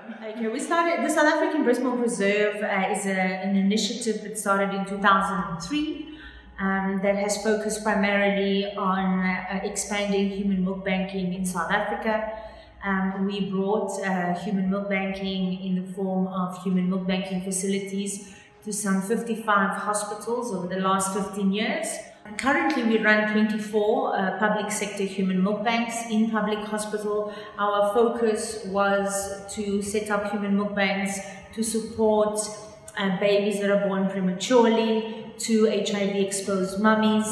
Okay, we started the South African Breastmilk Reserve is an initiative that started in 2003 that has focused primarily on expanding human milk banking in South Africa. We brought human milk banking in the form of human milk banking facilities to some 55 hospitals over the last 15 years. Currently, we run 24 public sector human milk banks in public hospital. Our focus was to set up human milk banks to support babies that are born prematurely, to HIV exposed mummies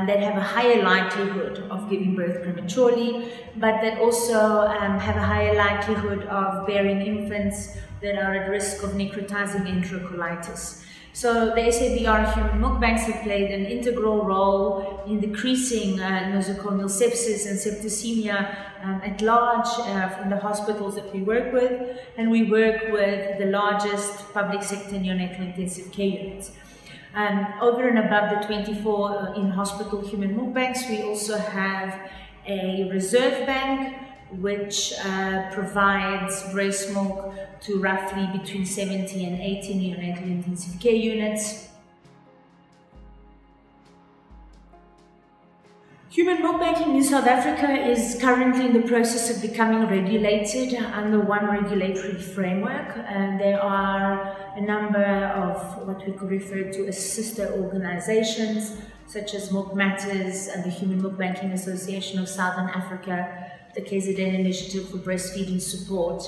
that have a higher likelihood of giving birth prematurely, but that also have a higher likelihood of bearing infants that are at risk of necrotizing enterocolitis. So the SABR human milk banks have played an integral role in decreasing nosocomial sepsis and septicemia at large in the hospitals that we work with, and we work with the largest public sector neonatal intensive care units. Over and above the 24 in-hospital human milk banks, we also have a reserve bank which provides breast milk to roughly between 70 and 80 neonatal intensive care units. Human milk banking in South Africa is currently in the process of becoming regulated under one regulatory framework. There are a number of what we could refer to as sister organizations, such as Milk Matters and the Human Milk Banking Association of Southern Africa, the KZN Initiative for Breastfeeding Support,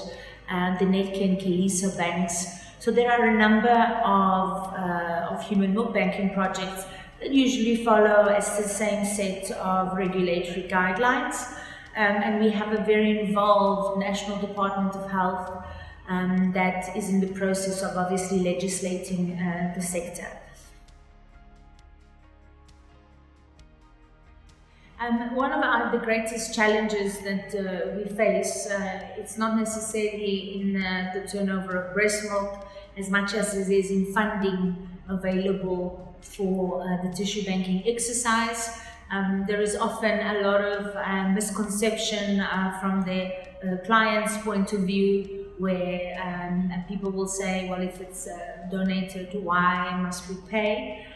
the Netcare and Kelisa banks. So there are a number of human milk banking projects that usually follow the same set of regulatory guidelines. And we have a very involved National Department of Health that is in the process of obviously legislating the sector. One of the greatest challenges that we face, it's not necessarily in the turnover of breast milk as much as it is in funding available for the tissue banking exercise. There is often a lot of misconception from the client's point of view where people will say, well, if it's donated, why must we pay?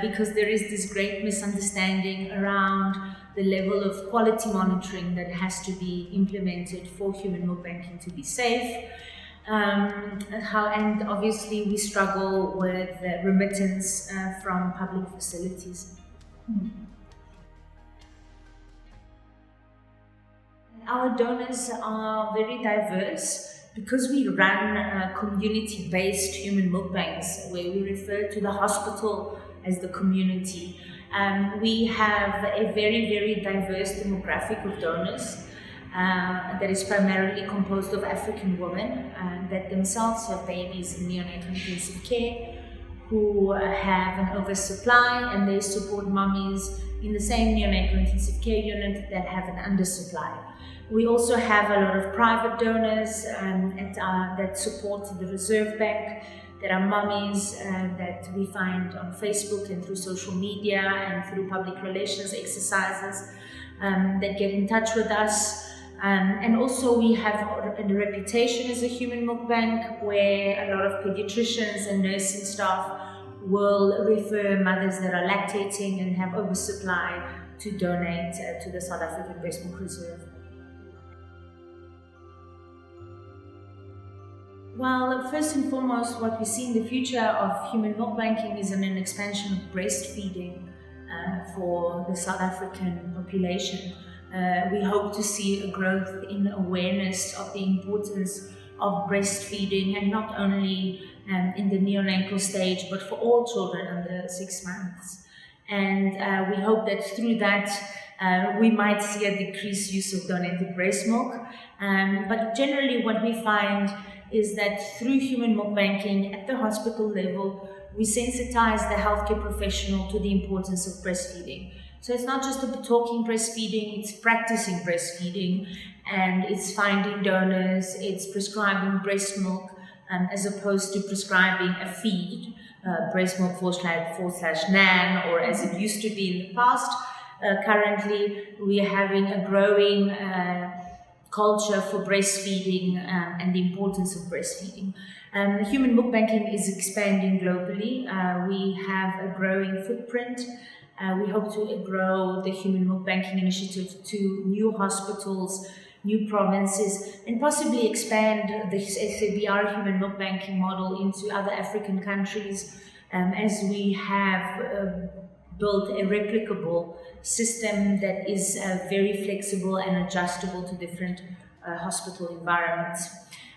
Because there is this great misunderstanding around the level of quality monitoring that has to be implemented for human milk banking to be safe. And obviously we struggle with remittance from public facilities. Our donors are very diverse because we run community-based human milk banks where we refer to the hospital as the community. We have a very, very diverse demographic of donors that is primarily composed of African women that themselves have babies in neonatal intensive care who have an oversupply, and they support mummies in the same neonatal intensive care unit that have an undersupply. We also have a lot of private donors that support the reserve bank. There are mummies that we find on Facebook and through social media and through public relations exercises that get in touch with us. And also we have a reputation as a human milk bank where a lot of pediatricians and nursing staff will refer mothers that are lactating and have oversupply to donate to the South African Breastmilk Reserve. Well, first and foremost, what we see in the future of human milk banking is an expansion of breastfeeding for the South African population. We hope to see a growth in awareness of the importance of breastfeeding, and not only in the neonatal stage, but for all children under 6 months. And we hope that through that we might see a decreased use of donated breast milk. But generally what we find is that through human milk banking at the hospital level, we sensitize the healthcare professional to the importance of breastfeeding. So it's not just about talking breastfeeding, it's practicing breastfeeding, and it's finding donors, it's prescribing breast milk as opposed to prescribing a feed, breast milk /NAN, or as it used to be in the past. Currently, we are having a growing culture for breastfeeding and the importance of breastfeeding. Human milk banking is expanding globally. We have a growing footprint. We hope to grow the human milk banking initiative to new hospitals, new provinces, and possibly expand the SABR human milk banking model into other African countries, as we have built a replicable system that is very flexible and adjustable to different hospital environments.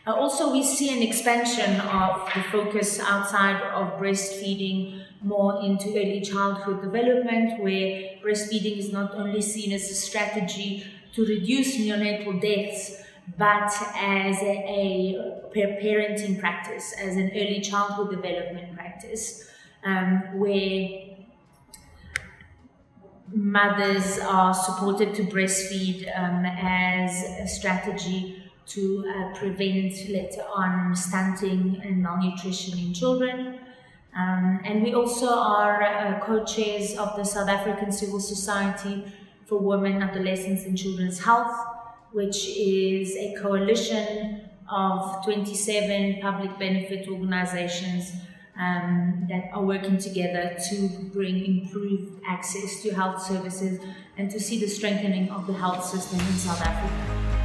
Also, we see an expansion of the focus outside of breastfeeding more into early childhood development, where breastfeeding is not only seen as a strategy to reduce neonatal deaths, but as a parenting practice, as an early childhood development practice, where mothers are supported to breastfeed as a strategy to prevent later on stunting and malnutrition in children. And we also are co-chairs of the South African Civil Society for Women, Adolescents and Children's Health, which is a coalition of 27 public benefit organizations that are working together to bring improved access to health services and to see the strengthening of the health system in South Africa.